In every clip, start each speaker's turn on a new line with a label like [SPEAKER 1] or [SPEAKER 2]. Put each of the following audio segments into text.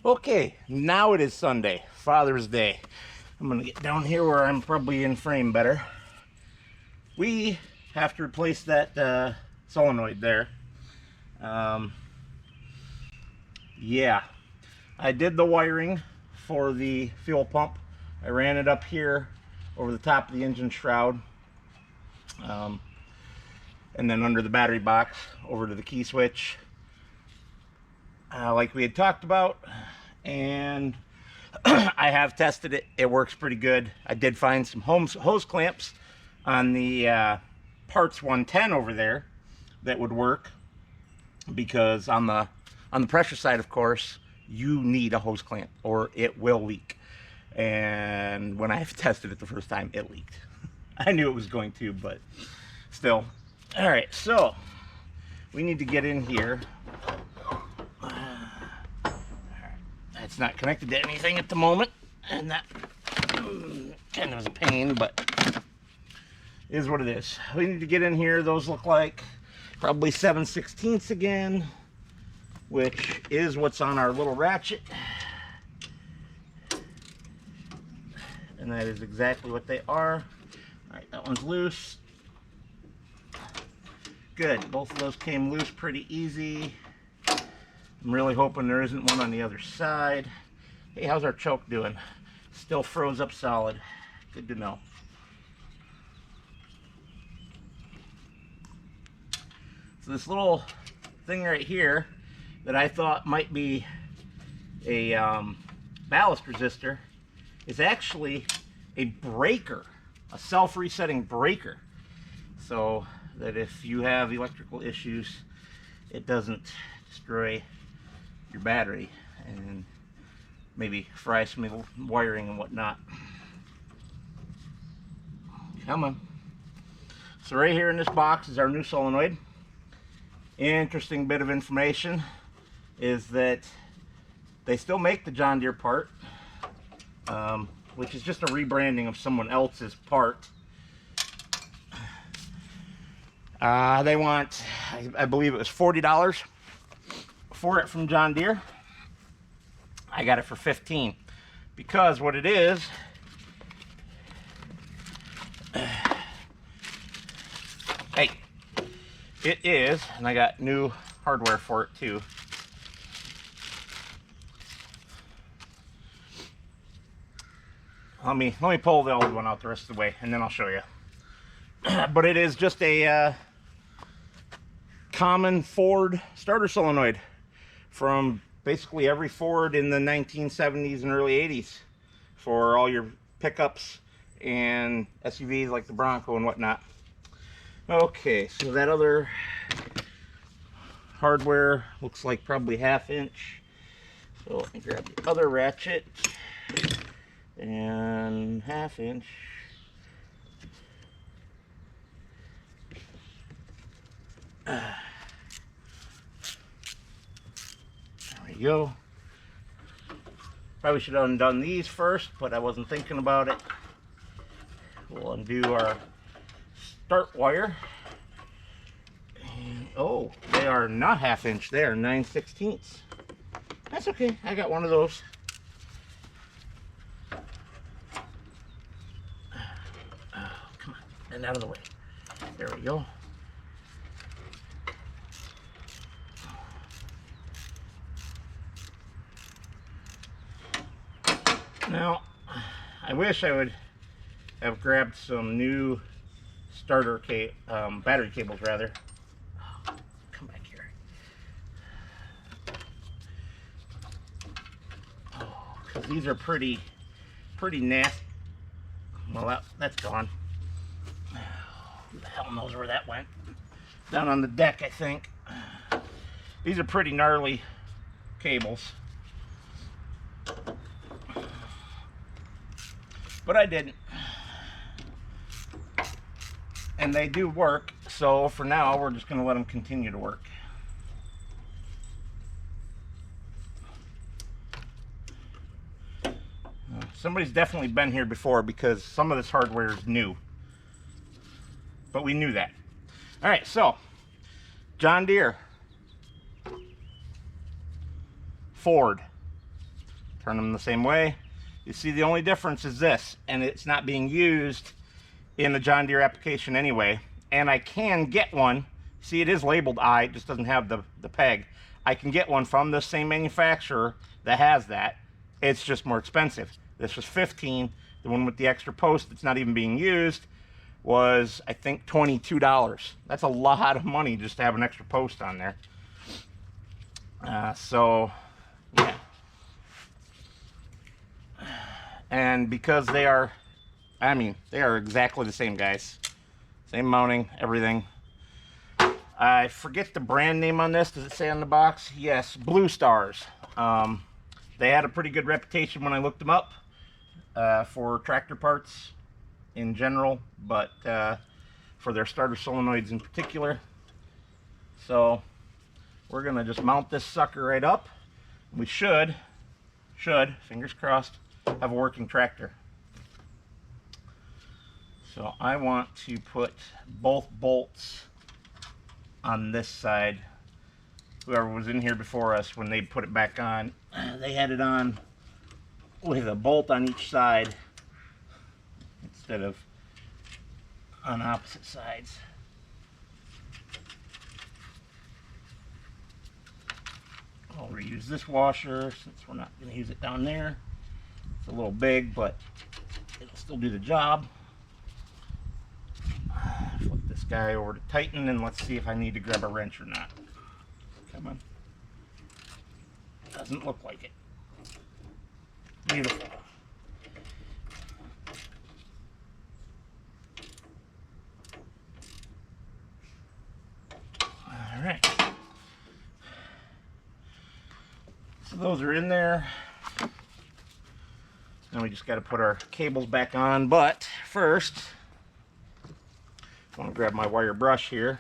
[SPEAKER 1] Okay, now it is Sunday, Father's Day. I'm gonna get down here where I'm probably in frame better. We have to replace that solenoid there. Yeah, I did the wiring for the fuel pump. I ran it up here over the top of the engine shroud, and then under the battery box over to the key switch, like we had talked about. And I have tested it. It works pretty good. I did find some hose clamps on the parts 110 over there that would work, because on the pressure side, of course, you need a hose clamp or it will leak. And when I tested it the first time, it leaked. I knew it was going to, but still. All right, so we need to get in here. It's not connected to anything at the moment, and that kind of is a pain, but is what it is. We need to get in here. Those look like probably 7/16 again, which is what's on our little ratchet. And that is exactly what they are. All right, that one's loose. Good, both of those came loose pretty easy. I'm really hoping there isn't one on the other side. Hey, how's our choke doing? Still froze up solid. Good to know. So this little thing right here that I thought might be a ballast resistor is actually a breaker, a self-resetting breaker. So that if you have electrical issues, it doesn't destroy your battery and maybe fry some wiring and whatnot. Come on. So right here in this box is our new solenoid. Interesting bit of information is that they still make the John Deere part, which is just a rebranding of someone else's part. They want, I believe it was $40 for it from John Deere. I got it for $15, because what it is, hey, it is, and I got new hardware for it too. Let me pull the old one out the rest of the way, and then I'll show you. But it is just a common Ford starter solenoid from basically every Ford in the 1970s and early 80s for all your pickups and SUVs like the Bronco and whatnot. Okay, so that other hardware looks like probably 1/2 inch. So let me grab the other ratchet and 1/2 inch. Go. Probably should have undone these first, but I wasn't thinking about it. We'll undo our start wire. And, oh, they are not 1/2 inch, they are 9/16. That's okay, I got one of those. Oh, come on, and out of the way. There we go. Now, I wish I would have grabbed some new starter battery cables, rather. Oh, come back here. Oh, because these are pretty nasty. Well, that's gone. Who the hell knows where that went? Down on the deck, I think. These are pretty gnarly cables. But I didn't. And they do work, so for now we're just going to let them continue to work. Somebody's definitely been here before, because some of this hardware is new. But we knew that. Alright, so John Deere, Ford, turn them the same way. You see the only difference is this, and it's not being used in the John Deere application anyway. And I can get one. See, it is labeled I, it just doesn't have the peg. I can get one from the same manufacturer that has that. It's just more expensive. This was $15. The one with the extra post that's not even being used was, I think, $22. That's a lot of money just to have an extra post on there. So, yeah. And because they are, I mean, they are exactly the same, guys. Same mounting, everything. I forget the brand name on this. Does it say on the box? Yes, Blue Stars. They had a pretty good reputation when I looked them up for tractor parts in general, but for their starter solenoids in particular. So we're gonna just mount this sucker right up. We should, fingers crossed, have a working tractor. So I want to put both bolts on this side. Whoever was in here before us, when they put it back on, they had it on with a bolt on each side instead of on opposite sides. I'll reuse this washer since we're not going to use it down there. It's a little big, but it'll still do the job. Flip this guy over to tighten, and let's see if I need to grab a wrench or not. Come on. Doesn't look like it. Beautiful. All right. So those are in there. Now we just got to put our cables back on, but first I want to grab my wire brush here.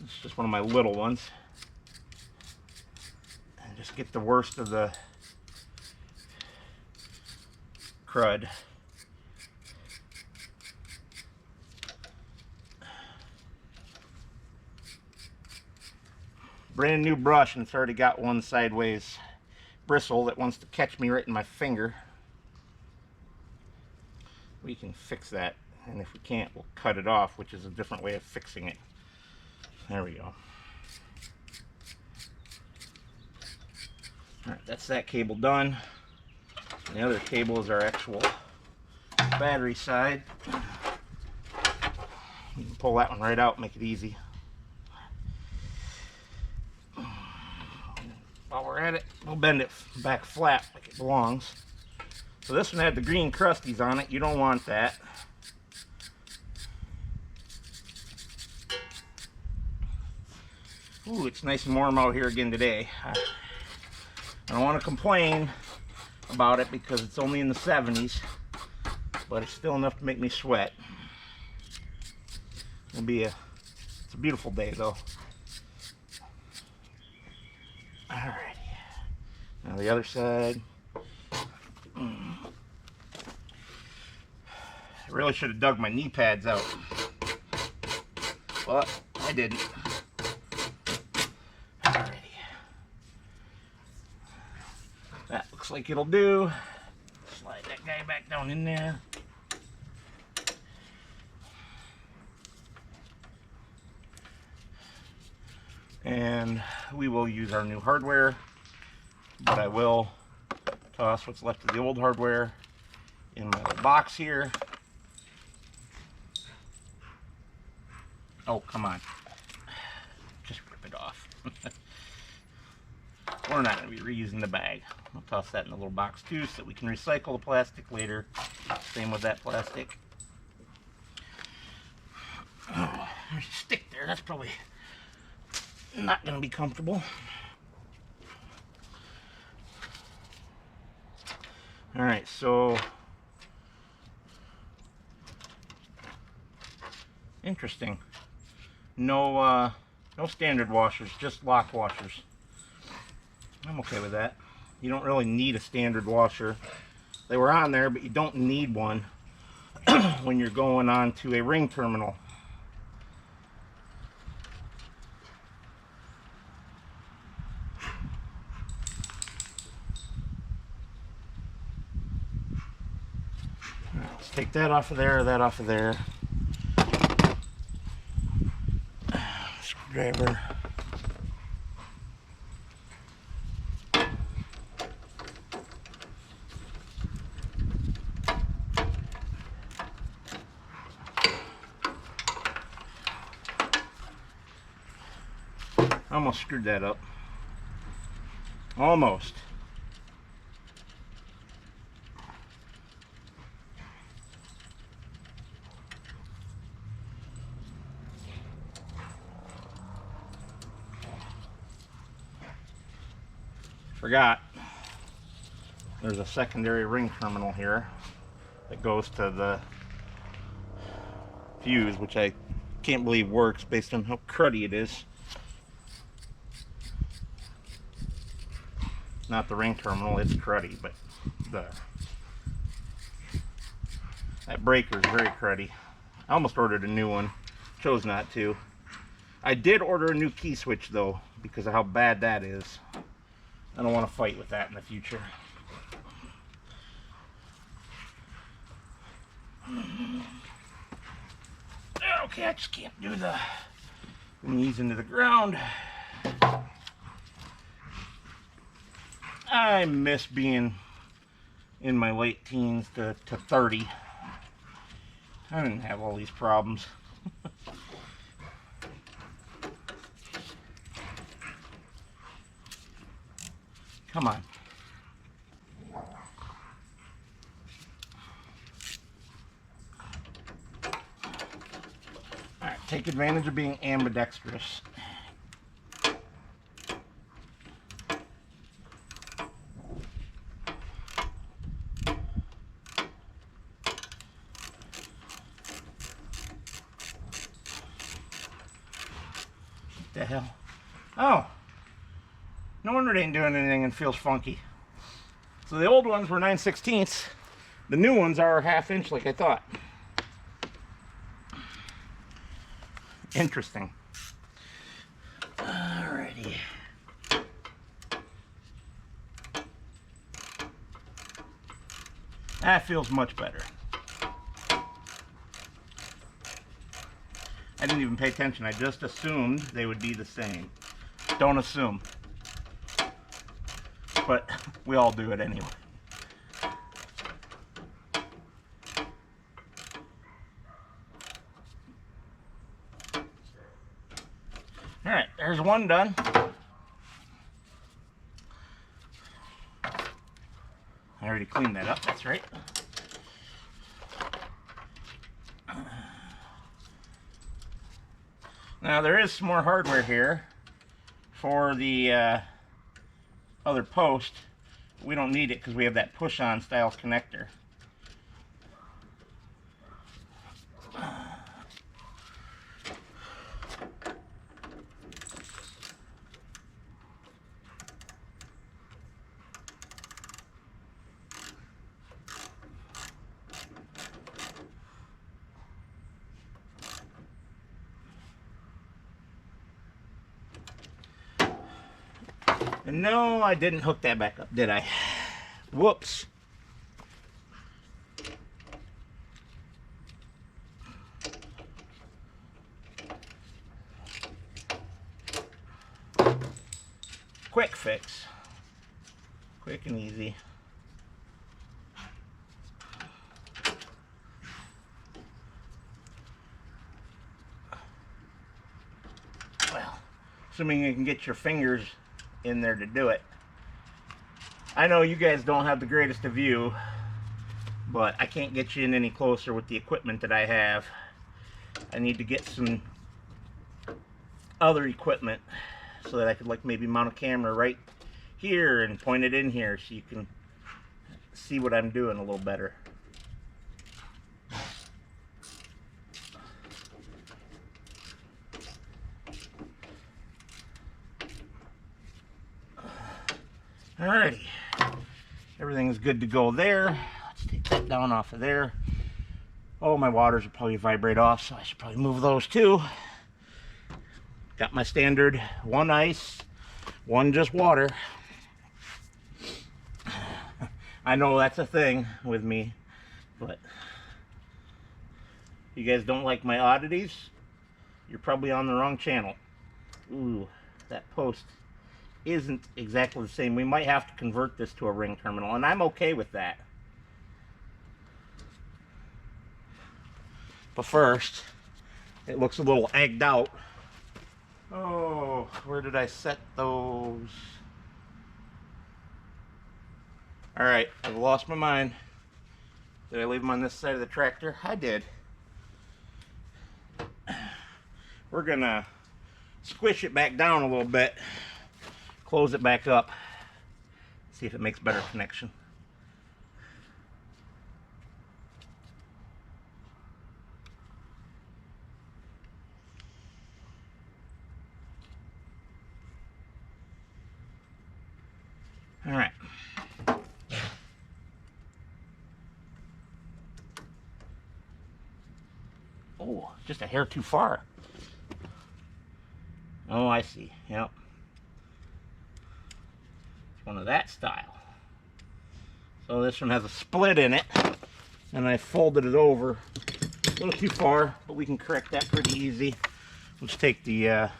[SPEAKER 1] It's just one of my little ones, and just get the worst of the crud. Brand new brush, and it's already got one sideways bristle that wants to catch me right in my finger. We can fix that, and if we can't, we'll cut it off, which is a different way of fixing it. There we go. Alright, that's that cable done. And the other cable is our actual battery side. You can pull that one right out, make it easy. While we're at it, we'll bend it back flat like it belongs. So this one had the green crusties on it. You don't want that. Ooh, it's nice and warm out here again today. I don't want to complain about it because it's only in the 70s, but it's still enough to make me sweat. It's a beautiful day though. Alrighty. Now the other side. I really should have dug my knee pads out, but I didn't. Alrighty. That looks like it'll do. Slide that guy back down in there. And we will use our new hardware, but I will toss what's left of the old hardware in my little box here. Oh, come on. Just rip it off. We're not going to be reusing the bag. I'll toss that in a little box too so that we can recycle the plastic later. Same with that plastic. Oh, there's a stick there. That's probably not going to be comfortable. Alright, so interesting. No standard washers, just lock washers. I'm okay with that. You don't really need a standard washer. They were on there, but you don't need one when you're going on to a ring terminal. Take that off of there, that off of there. Screwdriver. Almost screwed that up. Almost. Forgot. There's a secondary ring terminal here that goes to the fuse, which I can't believe works based on how cruddy it is. Not the ring terminal, it's cruddy, but that breaker is very cruddy. I almost ordered a new one, chose not to. I did order a new key switch though, because of how bad that is. I don't want to fight with that in the future. Okay, I just can't do the knees into the ground. I miss being in my late teens to 30. I didn't have all these problems. Come on. Alright, take advantage of being ambidextrous. What the hell? Oh! No wonder it ain't doing anything and feels funky. So the old ones were 9/16. The new ones are 1/2 inch like I thought. Interesting. Alrighty. That feels much better. I didn't even pay attention. I just assumed they would be the same. Don't assume. But we all do it anyway. Alright, there's one done. I already cleaned that up, that's right. Now there is some more hardware here for the other post. We don't need it because we have that push-on style connector. And no, I didn't hook that back up, did I? Whoops. Quick fix. Quick and easy. Well, assuming you can get your fingers in there to do it. I know you guys don't have the greatest of view, but I can't get you in any closer with the equipment that I have. I need to get some other equipment so that I could like maybe mount a camera right here and point it in here so you can see what I'm doing a little better. Alrighty, everything's good to go there. Let's take that down off of there. Oh, my waters will probably vibrate off, so I should probably move those too. Got my standard, one ice, one just water. I know that's a thing with me, but you guys don't like my oddities, you're probably on the wrong channel. Ooh, that post isn't exactly the same. We might have to convert this to a ring terminal, and I'm okay with that. But first, it looks a little egged out. Oh, where did I set those? Alright, I've lost my mind. Did I leave them on this side of the tractor? I did. We're gonna squish it back down a little bit, close it back up, see if it makes better connection. All right. Oh, just a hair too far. Oh, I see. Yep. It's one of that style. So this one has a split in it, and I folded it over a little too far, but we can correct that pretty easy. Let's take the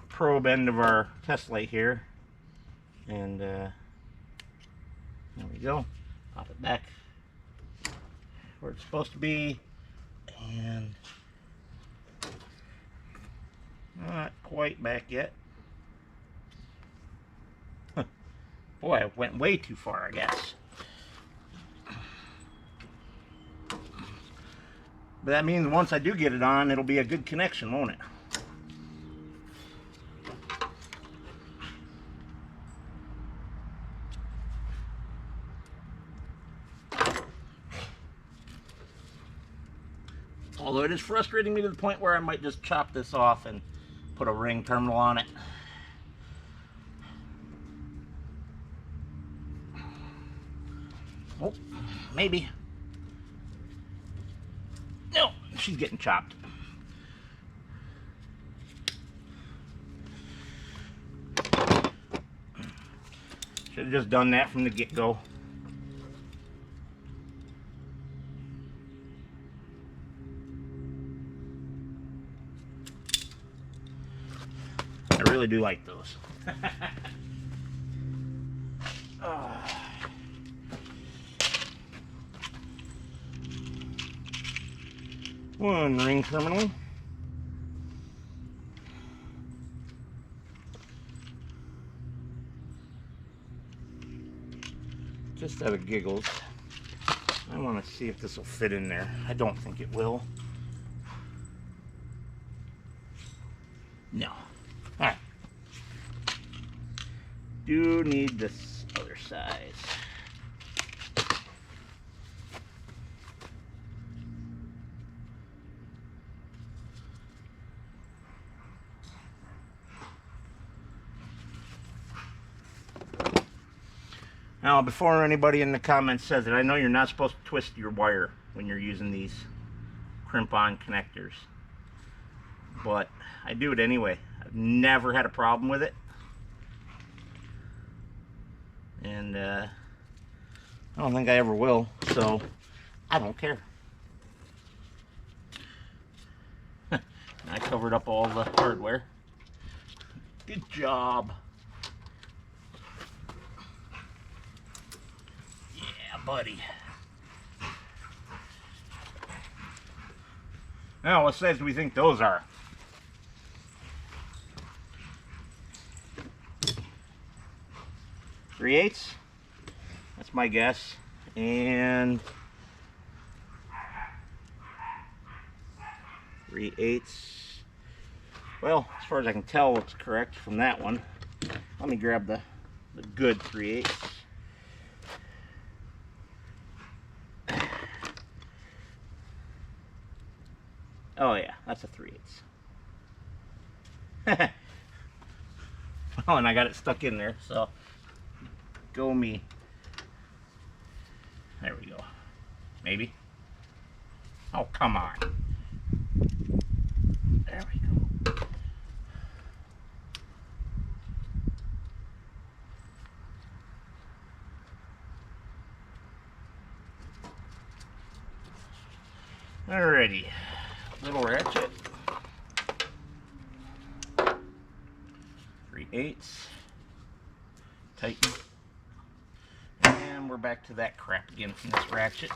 [SPEAKER 1] probe end of our test light here, and there we go. Pop it back where it's supposed to be, and not quite back yet. Boy, I went way too far, I guess. But that means once I do get it on, it'll be a good connection, won't it? Although it is frustrating me to the point where I might just chop this off and put a ring terminal on it. Oh, maybe. No, she's getting chopped. Should have just done that from the get-go. I really do like those. One ring terminal. Just out of giggles, I want to see if this will fit in there. I don't think it will. No. Alright. Do need this other size. Now, before anybody in the comments says it, I know you're not supposed to twist your wire when you're using these crimp-on connectors, but I do it anyway. I've never had a problem with it, and I don't think I ever will, so I don't care. I covered up all the hardware. Good job. Buddy. Now, what size do we think those are? Three-eighths? That's my guess. And 3/8. Well, as far as I can tell, looks correct from that one. Let me grab the good 3/8. Oh yeah, that's a 3/8. Oh, and I got it stuck in there, so go me. There we go. Maybe. Oh, come on. There we go. Alrighty. little ratchet. 3/8. Tighten. And we're back to that crap again from this ratchet.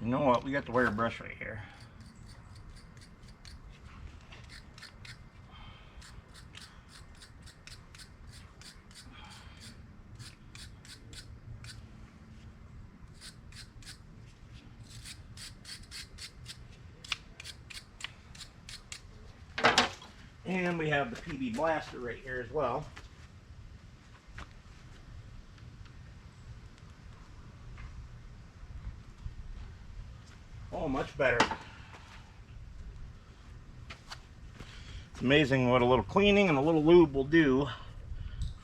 [SPEAKER 1] You know what? We got the wire brush right here. And we have the PB blaster right here as well. Oh, much better. It's amazing what a little cleaning and a little lube will do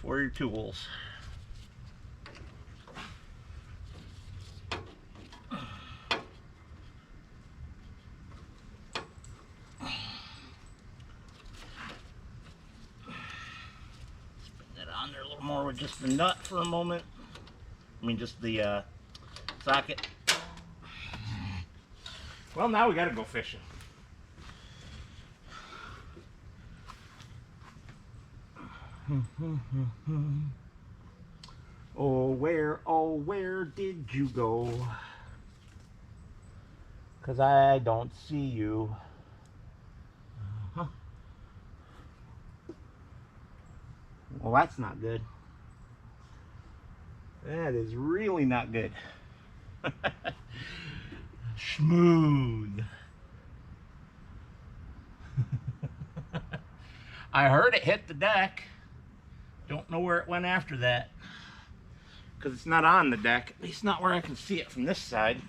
[SPEAKER 1] for your tools. On there a little more with just the nut for a moment. I mean, just the socket. Well, now we got to go fishing. Oh, where did you go? 'Cause I don't see you. Well, that's not good. That is really not good. Smooth. I heard it hit the deck. Don't know where it went after that. Because it's not on the deck. At least not where I can see it from this side.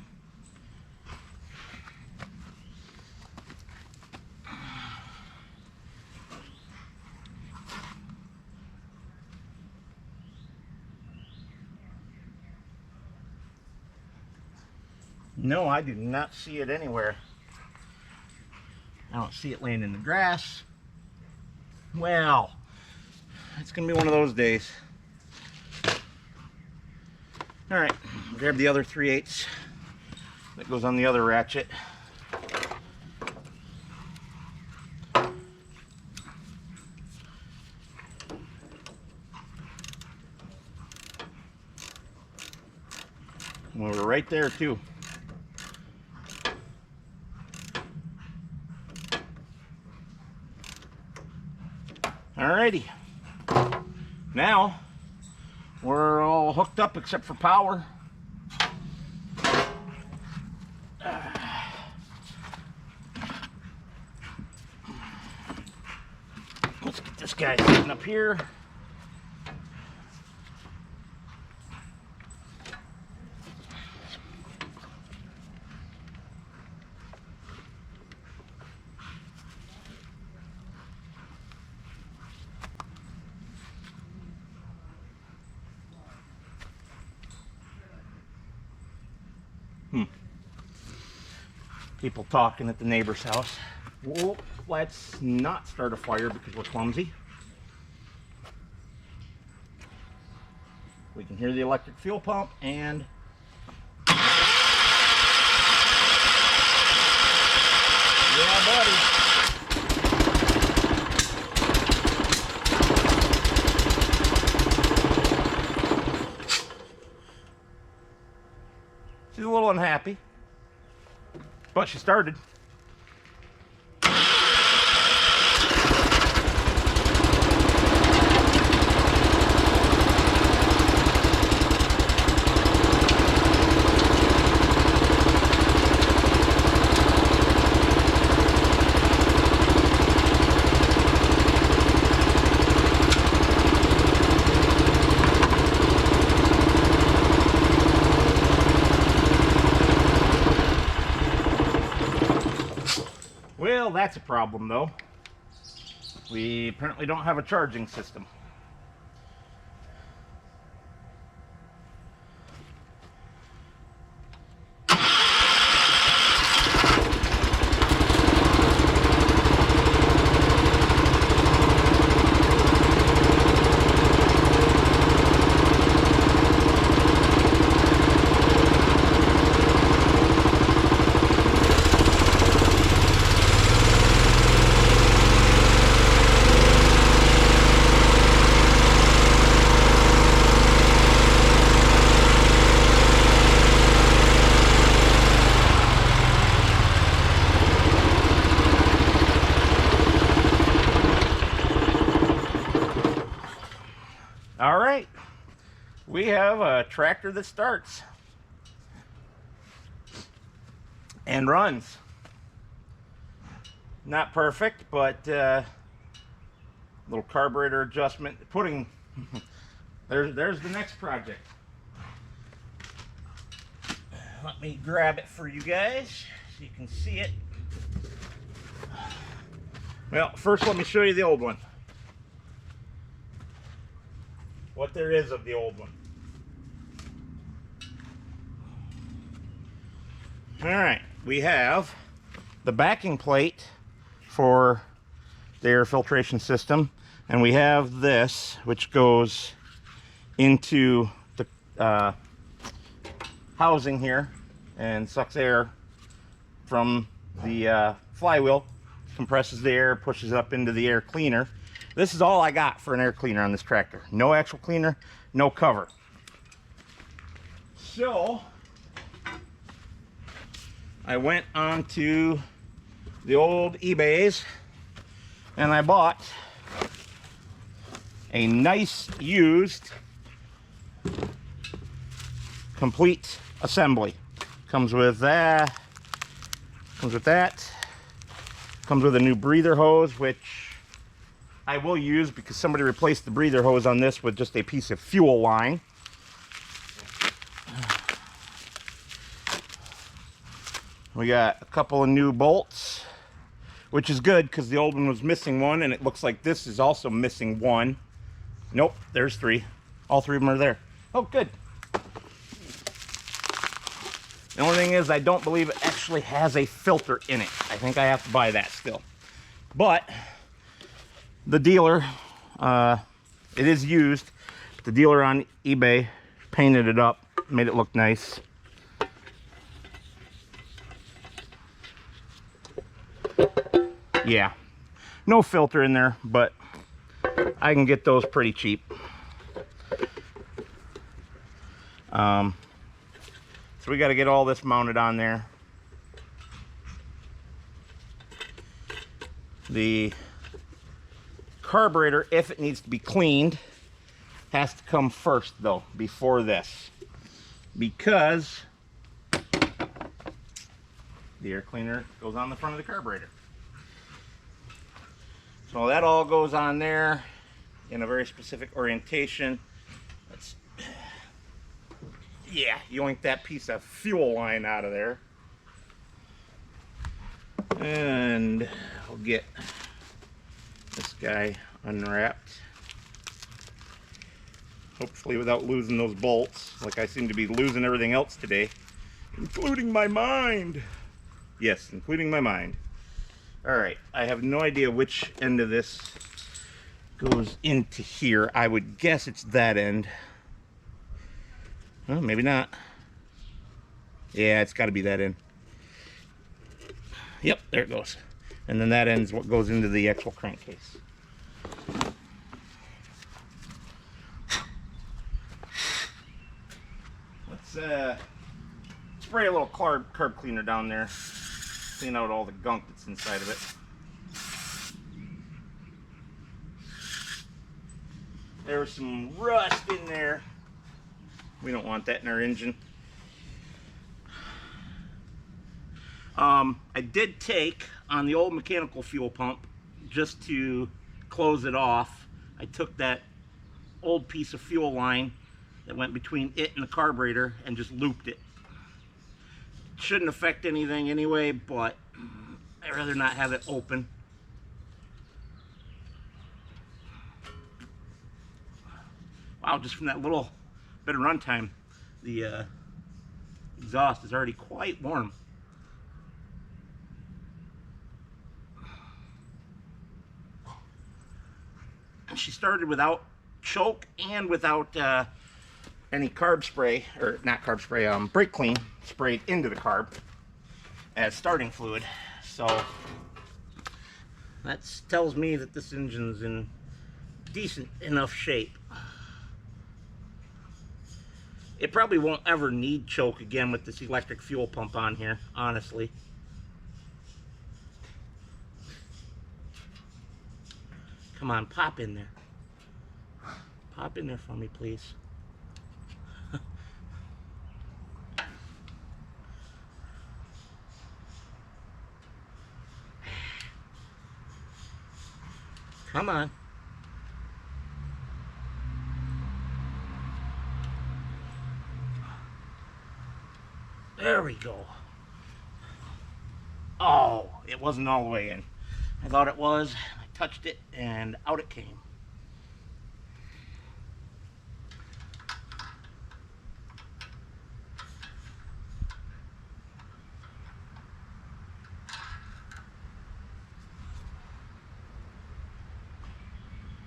[SPEAKER 1] No, I do not see it anywhere. I don't see it laying in the grass. Well, it's gonna be one of those days. All right, grab the other 3/8 that goes on the other ratchet. Well, we're right there too. Alrighty, now we're all hooked up except for power. Let's get this guy sitting up here. People talking at the neighbor's house. Well, let's not start a fire because we're clumsy. We can hear the electric fuel pump and yeah, buddy. She's a little unhappy. But she started. Well, that's a problem though. We apparently don't have a charging system. we have a tractor that starts and runs. Not perfect, but little carburetor adjustment. There's the next project. Let me grab it for you guys so you can see it. Well, first let me show you the old one. What there is of the old one. Alright, we have the backing plate for the air filtration system, and we have this which goes into the housing here and sucks air from the flywheel, compresses the air, pushes up into the air cleaner. This is all I got for an air cleaner on this tractor. No actual cleaner, no cover. So I went onto the old eBays and I bought a nice used complete assembly. Comes with that. Comes with that. Comes with a new breather hose, which I will use because somebody replaced the breather hose on this with just a piece of fuel line. We got a couple of new bolts, which is good because the old one was missing one, and it looks like this is also missing one. Nope, there's three. All three of them are there. Oh, good. The only thing is I don't believe it actually has a filter in it. I think I have to buy that still. But the dealer, it is used. The dealer on eBay painted it up, made it look nice. Yeah, no filter in there, but I can get those pretty cheap. So we got to get all this mounted on there. The carburetor, if it needs to be cleaned, has to come first though, before this, because the air cleaner goes on the front of the carburetor. So that all goes on there in a very specific orientation. Let's, yeah, yoink that piece of fuel line out of there. And I'll get this guy unwrapped. Hopefully without losing those bolts, like I seem to be losing everything else today, including my mind. Yes, including my mind. All right, I have no idea which end of this goes into here. I would guess it's that end. Well, maybe not. Yeah, it's got to be that end. Yep, there it goes. And then that end's what goes into the actual crankcase. Let's spray a little carb cleaner down there. Clean out all the gunk that's inside of it. There was some rust in there. We don't want that in our engine. I did take on the old mechanical fuel pump, just to close it off, I took that old piece of fuel line that went between it and the carburetor and just looped it. Shouldn't affect anything anyway, but I'd rather not have it open. Wow, just from that little bit of runtime, the exhaust is already quite warm. And she started without choke and without any carb spray, or not carb spray, brake clean sprayed into the carb as starting fluid. So that tells me that this engine's in decent enough shape. It probably won't ever need choke again with this electric fuel pump on here, honestly. Come on, pop in there. Pop in there for me, please. Come on. There we go. Oh, it wasn't all the way in. I thought it was. I touched it and out it came.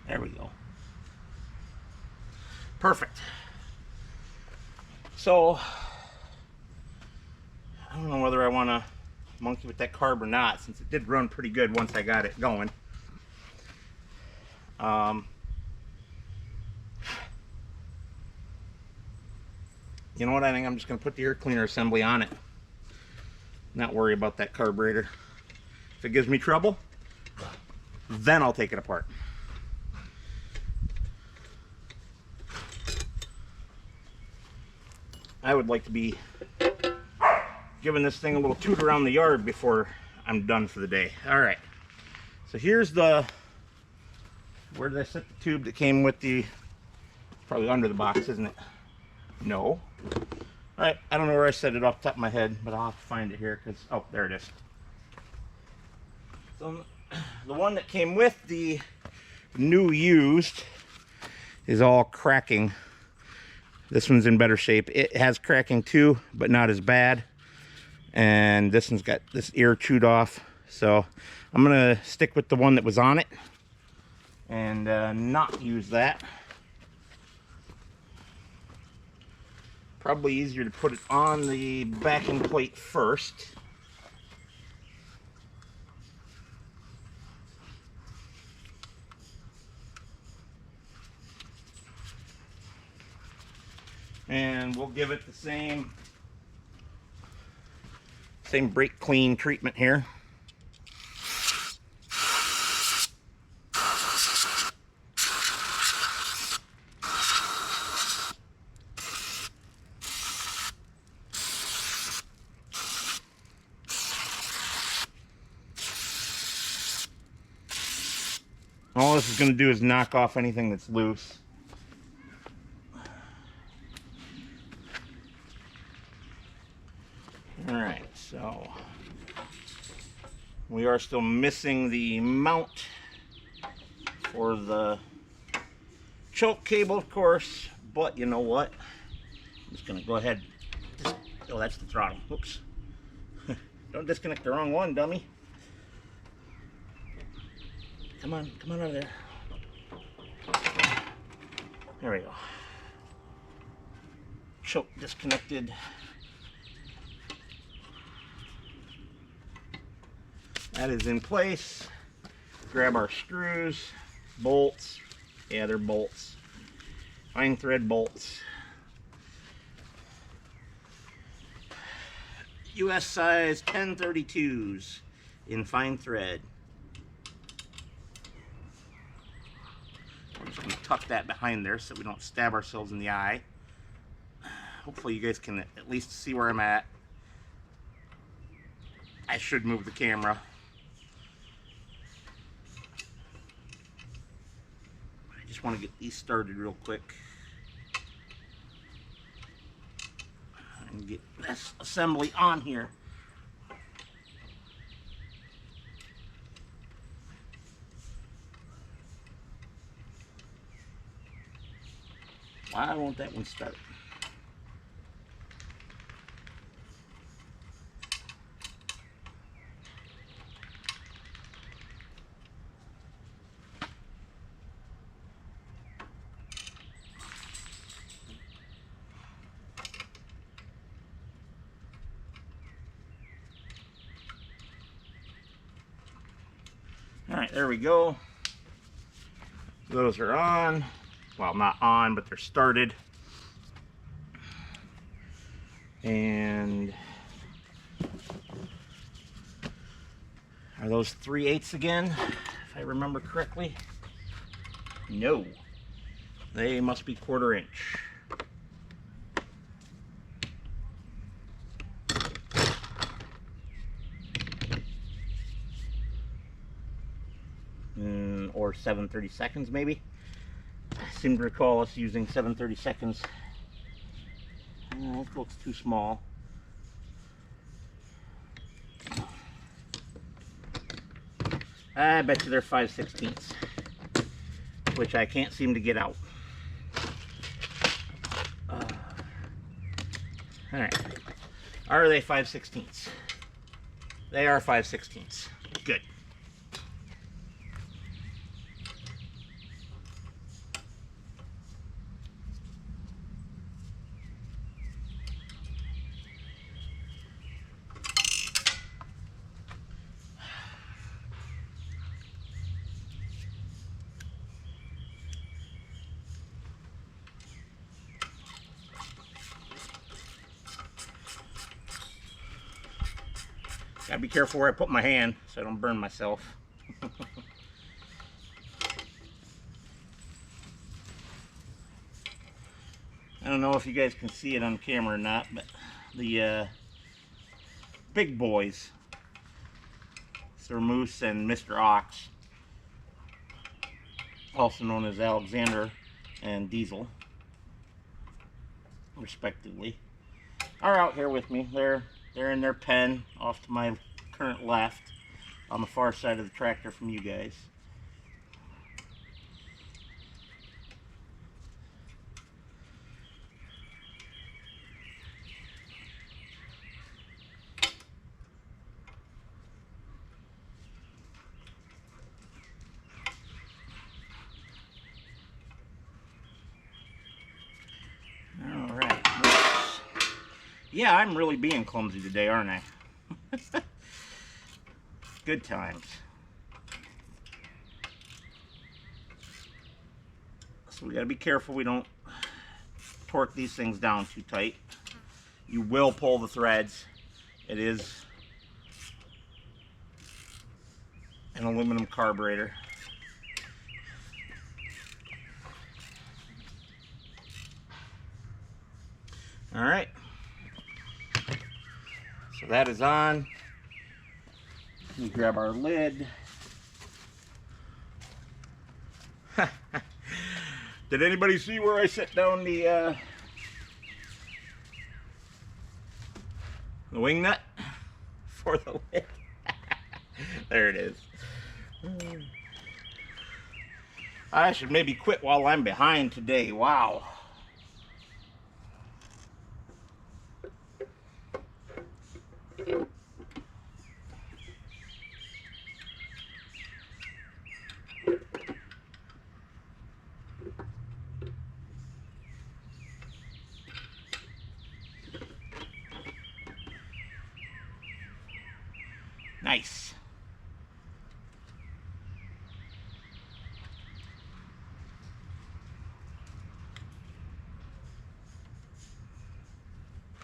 [SPEAKER 1] There we go. Perfect. So, I don't know whether I want to monkey with that carb or not, since it did run pretty good once I got it going. You know what, I think I'm just going to put the air cleaner assembly on it. Not worry about that carburetor. If it gives me trouble, then I'll take it apart. I would like to be giving this thing a little toot around the yard before I'm done for the day. All right, so here's the, where did I set the tube that came with the, probably under the box, isn't it? No. All right, I don't know where I set it off the top of my head, but I'll have to find it here because, oh, there it is. So the one that came with the new used is all cracking. This one's in better shape. It has cracking too, but not as bad. And this one's got this ear chewed off. So I'm gonna stick with the one that was on it and not use that. Probably easier to put it on the backing plate first. And we'll give it the same brake clean treatment here. All this is going to do is knock off anything that's loose. Alright, so we are still missing the mount for the choke cable, of course, but you know what? I'm just going to go ahead. Oh, that's the throttle. Oops. Don't disconnect the wrong one, dummy. Come on out of there. There we go. Choke disconnected. That is in place. Grab our screws, bolts. Yeah, they're bolts. Fine thread bolts. US size 1032s in fine thread. We're just going to tuck that behind there so we don't stab ourselves in the eye. Hopefully you guys can at least see where I'm at. I should move the camera. I just want to get these started real quick. And get this assembly on here. Why won't that one start? All right, there we go. Those are on. Well, not on, but they're started. And are those 3/8 again, if I remember correctly? No, they must be 1/4 inch. 7 or 7/32 maybe. I seem to recall us using 7/32. It looks too small. I bet you they're 5/16, which I can't seem to get out. All right, are they 5/16? They are 5/16. Good. Gotta be careful where I put my hand so I don't burn myself. I don't know if you guys can see it on camera or not, but the big boys, Sir Moose and Mr. Ox, also known as Alexander and Diesel, respectively, are out here with me. They're in their pen off to my current left on the far side of the tractor from you guys. All right. Yeah, I'm really being clumsy today, aren't I? Good times. So we got to be careful we don't torque these things down too tight. You will pull the threads. It is an aluminum carburetor. All right. So that is on. Let me grab our lid. Did anybody see where I set down the wing nut for the lid? There it is. I should maybe quit while I'm behind today. Wow. Nice.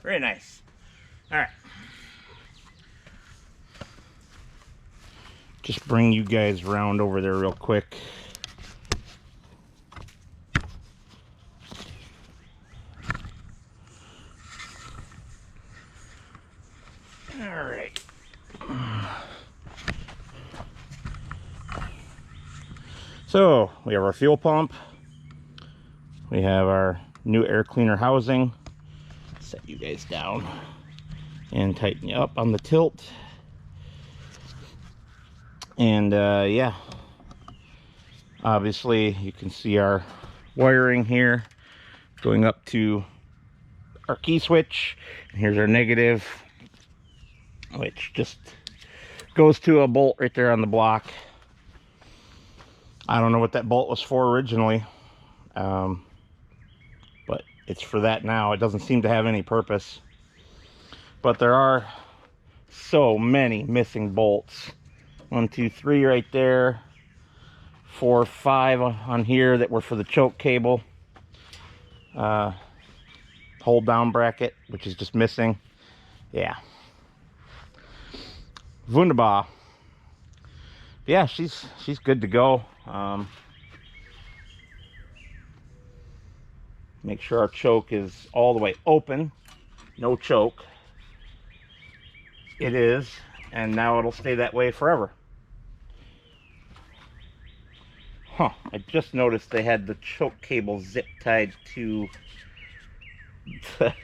[SPEAKER 1] Very nice. All right. Just bring you guys around over there real quick. All right. So we have our fuel pump. We have our new air cleaner housing. Set you guys down and tighten you up on the tilt. And yeah, obviously you can see our wiring here going up to our key switch. And here's our negative, which just goes to a bolt right there on the block. I don't know what that bolt was for originally, but it's for that now. It doesn't seem to have any purpose, but there are so many missing bolts. 1, 2, 3 right there, 4, 5 on here that were for the choke cable, hold down bracket, which is just missing. Yeah, wunderbar. Yeah, she's good to go. Make sure our choke is all the way open, no choke. It is, and now it'll stay that way forever. Huh, I just noticed they had the choke cable zip tied to the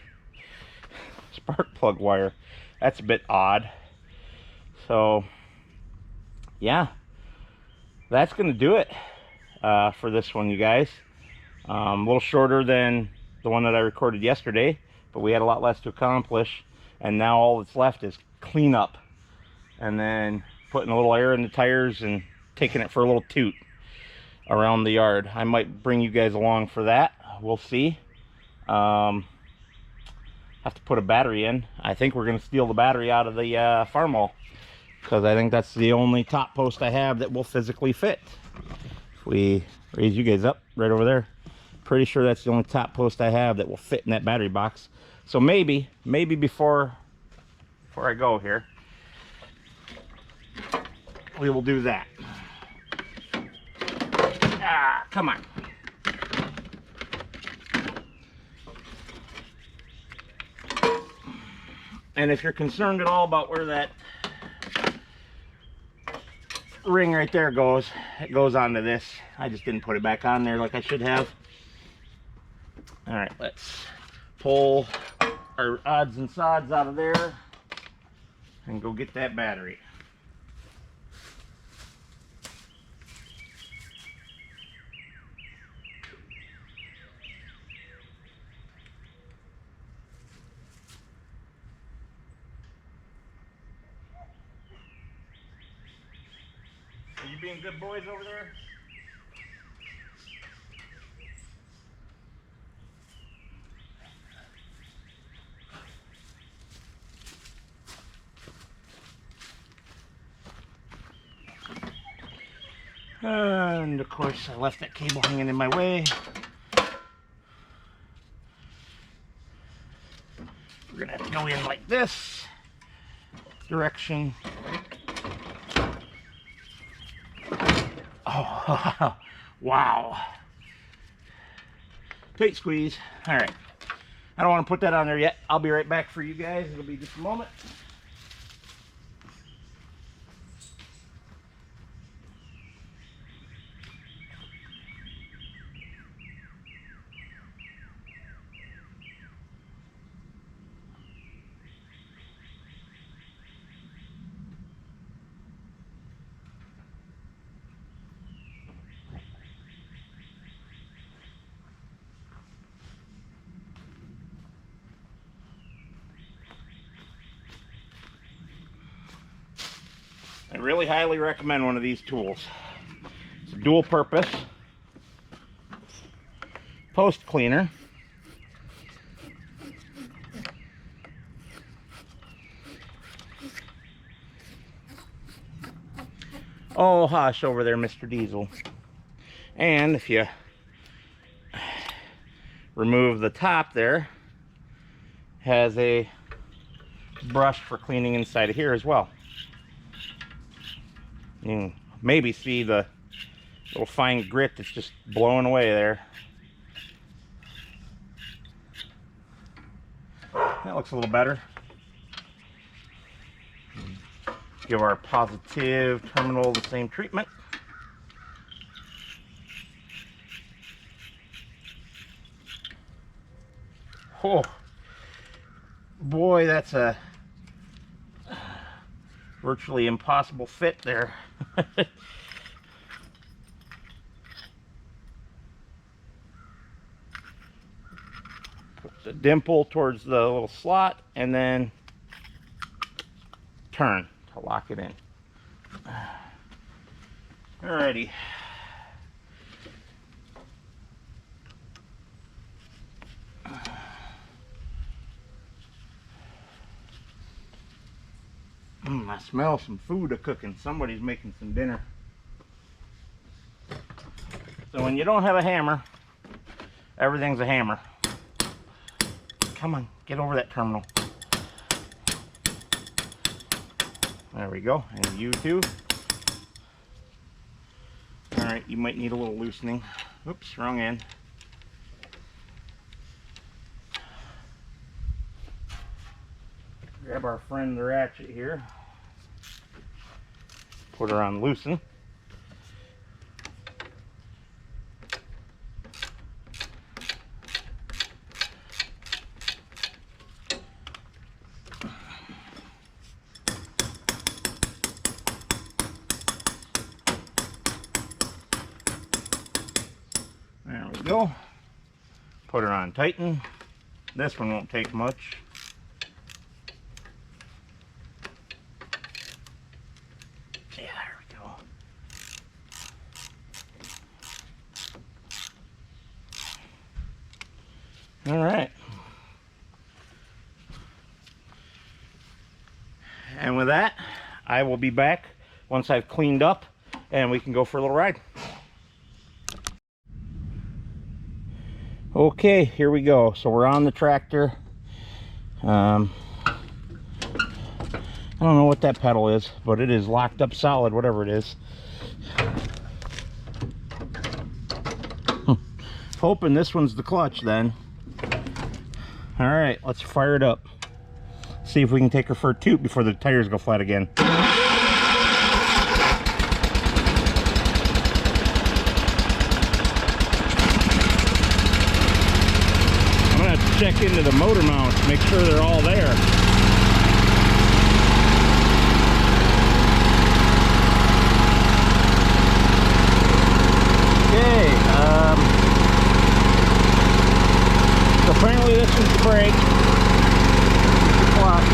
[SPEAKER 1] spark plug wire. That's a bit odd. So, yeah, that's going to do it for this one, you guys. A little shorter than the one that I recorded yesterday, but we had a lot less to accomplish. And now all that's left is cleanup. And then putting a little air in the tires and taking it for a little toot around the yard. I might bring you guys along for that. We'll see. Have to put a battery in. I think we're going to steal the battery out of the farmall, because I think that's the only top post I have that will physically fit. If we raise you guys up right over there, pretty sure that's the only top post I have that will fit in that battery box. So maybe before I go here, we will do that. Ah, come on. And if you're concerned at all about where that ring right there goes, it goes onto this. I just didn't put it back on there like I should have. All right, let's pull our odds and sods out of there and go get that battery. Are you being good boys over there? And of course I left that cable hanging in my way. We're gonna have to go in like this direction. Oh, wow. Tight squeeze. All right. I don't want to put that on there yet. I'll be right back for you guys. It'll be just a moment. I really highly recommend one of these tools. It's a dual purpose post cleaner. Oh hush over there, Mr. Diesel. And if you remove the top there, has a brush for cleaning inside of here as well. You can maybe see the little fine grit that's just blowing away there. That looks a little better. Give our positive terminal the same treatment. Oh boy, that's a virtually impossible fit there. Put the dimple towards the little slot and then turn to lock it in. Alrighty. I smell some food cooking. Somebody's making some dinner. So when you don't have a hammer, everything's a hammer. Come on, get over that terminal. There we go. And you too. Alright, you might need a little loosening. Oops, wrong end. Grab our friend the ratchet here. Put her on loosen. we go. Put her on tighten. This one won't take much. Yeah, there we go. All right. And with that, I will be back once I've cleaned up and we can go for a little ride. Okay, here we go. So we're on the tractor. I don't know what that pedal is, but it is locked up solid, whatever it is. Hoping this one's the clutch then. All right, let's fire it up. See if we can take her for a toot before the tires go flat again. Check into the motor mounts, make sure they're all there. Okay, so apparently this one's the brake, the clutch.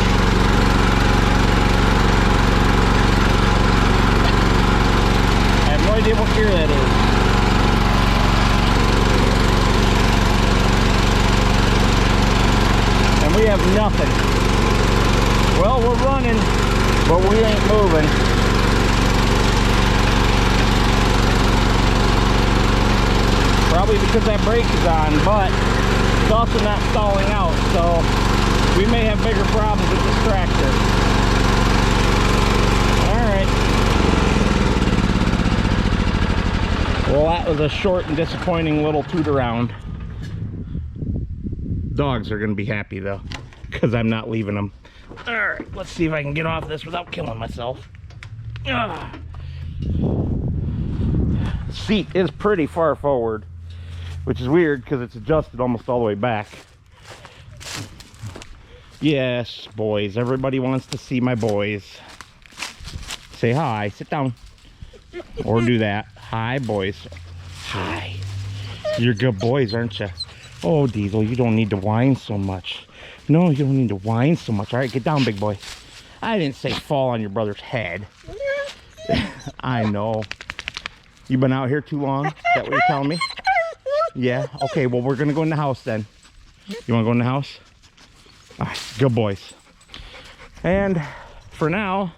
[SPEAKER 1] I have no idea what gear that is. We have nothing. Well, we're running, but we ain't moving. Probably because that brake is on, but it's also not stalling out, so we may have bigger problems with this tractor. Alright. Well, that was a short and disappointing little toot around. Dogs are going to be happy though, because I'm not leaving them. All right, let's see if I can get off this without killing myself. Seat is pretty far forward, which is weird because it's adjusted almost all the way back. Yes, boys, everybody wants to see my boys. Say hi, sit down, or do that. Hi, boys. Hi. You're good boys, aren't you? Oh, Diesel, you don't need to whine so much. No, you don't need to whine so much. All right, get down, big boy. I didn't say fall on your brother's head. I know. You been out here too long? Is that what you're telling me? Yeah? Okay, well, we're going to go in the house then. You want to go in the house? All right, good boys. And for now,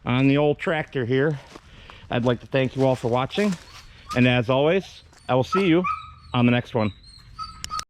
[SPEAKER 1] on the old tractor here, I'd like to thank you all for watching. And as always, I will see you on the next one.